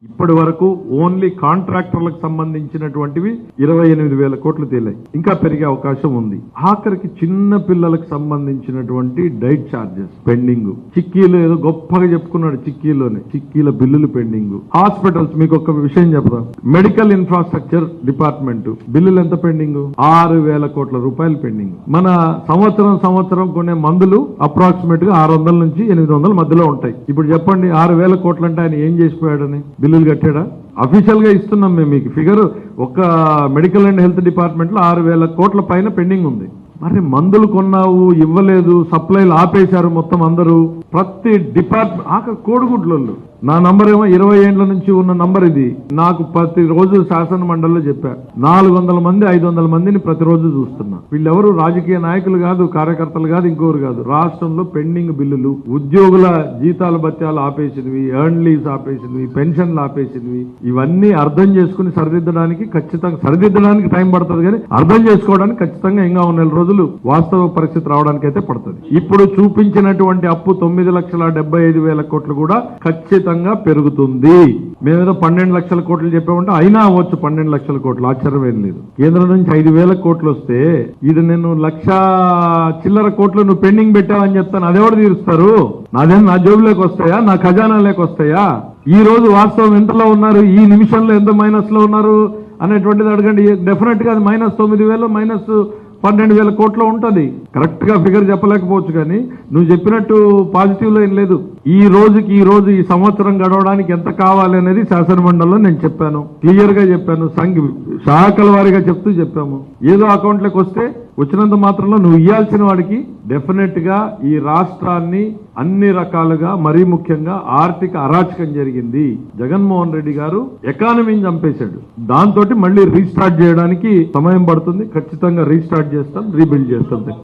ఇప్పటి వరకు ఓన్లీ కాంట్రాక్టర్లకు సంబంధించినటువంటివి 28,000 కోట్లు తేలాయి. ఇంకా పెరిగే అవకాశం ఉంది. ఆఖరికి చిన్న పిల్లలకు సంబంధించినటువంటి డైట్ ఛార్జెస్ పెండింగ్. చిక్కీలు ఏదో గొప్పగా చెప్పుకున్నాడు, చిక్కీల బిల్లులు పెండింగ్. హాస్పిటల్స్ మీకు ఒక విషయం చెప్తాం. మెడికల్ ఇన్ఫ్రాస్ట్రక్చర్ డిపార్ట్మెంట్ బిల్లులు ఎంత పెండింగ్? 6,000 కోట్ల రూపాయలు పెండింగ్. మన సంవత్సరం కొనే మందులు అప్రాక్సిమేట్ గా 600 నుంచి 800 మధ్యలో ఉంటాయి. ఇప్పుడు చెప్పండి 6,000 కోట్లు అంటే ఆయన ఏం చేసిపోయాడని? బిల్లులు కట్టాడా? అఫీషియల్ గా ఇస్తున్నాం మేము మీకు ఫిగర్. ఒక మెడికల్ అండ్ హెల్త్ డిపార్ట్మెంట్ లో 6,000 కోట్ల పైన పెండింగ్ ఉంది. మరి మందులు కొన్నావు, ఇవ్వలేదు, సప్లైలు ఆపేశారు మొత్తం అందరూ. ప్రతి డిపార్ట్మెంట్ కోడిగుడ్లు. నా నంబర్ ఏమో 20 ఏండ్ల నుంచి ఉన్న నంబర్ ఇది. నాకు ప్రతిరోజు శాసన మండలిలో చెప్పా 400 మంది 500 మందిని ప్రతిరోజు చూస్తున్నా. వీళ్ళెవరు రాజకీయ నాయకులు కాదు, కార్యకర్తలు కాదు, ఇంకోరు కాదు. రాష్ట్రంలో పెండింగ్ బిల్లులు, ఉద్యోగుల జీతాల భత్యాలు ఆపేసినవి, ఎర్న్ లీవ్స్ ఆపేసినవి, పెన్షన్లు ఆపేసినవి, ఇవన్నీ అర్థం చేసుకుని సరిదిద్దడానికి టైం పడుతుంది, కానీ అర్థం చేసుకోవడానికి ఖచ్చితంగా ఇంకా 1 రోజులు వాస్తవ పరిస్థితి రావడానికి అయితే పడుతుంది. ఇప్పుడు చూపించినటువంటి అప్పు 9,75,000 కోట్లు కూడా ఖచ్చితంగా పెరుగుతుంది. మేమేదో 12 లక్షల కోట్లు చెప్పామంటే అయినా అవ్వచ్చు 12 లక్షల కోట్లు, ఆశ్చర్యం ఏం లేదు. కేంద్రం నుంచి 5,000 కోట్లు వస్తే ఇది నేను 1,00,000 చిల్లర కోట్లు నువ్వు పెండింగ్ పెట్టావని చెప్తాను. అదెవరు తీరుస్తారు? నాదేం నా జోబులోకి వస్తాయా, నా ఖజానాలోకి వస్తాయా? ఈ రోజు వాస్తవం ఎంతలో ఉన్నారు, ఈ నిమిషంలో ఎంత మైనస్ లో ఉన్నారు అనేటువంటిది అడగండి. డెఫినెట్ గా అది -9,000 -12,000 కోట్లు ఉంటది. కరెక్ట్ గా ఫిగర్ చెప్పలేకపోవచ్చు, కానీ నువ్వు చెప్పినట్టు పాజిటివ్ లో ఏం లేదు. ఈ రోజు ఈ సంవత్సరం గడవడానికి ఎంత కావాలి అనేది శాసనమండలిలో నేను చెప్పాను, క్లియర్ గా చెప్పాను. శాఖల వారీగా చెప్పాము. ఏదో అకౌంట్లోకి వస్తే వచ్చినంత మాత్రంలో నువ్వు ఇవ్వాల్సిన వాడికి డెఫినెట్ గా ఈ రాష్ట్రాన్ని అన్ని రకాలుగా, మరీ ముఖ్యంగా ఆర్థిక అరాచకం జరిగింది. జగన్మోహన్ రెడ్డి గారు ఎకానమీని చంపేశాడు. దాంతో మళ్ళీ రీస్టార్ట్ చేయడానికి సమయం పడుతుంది. ఖచ్చితంగా రీస్టార్ట్ చేస్తాం, రీబిల్డ్ చేస్తాం.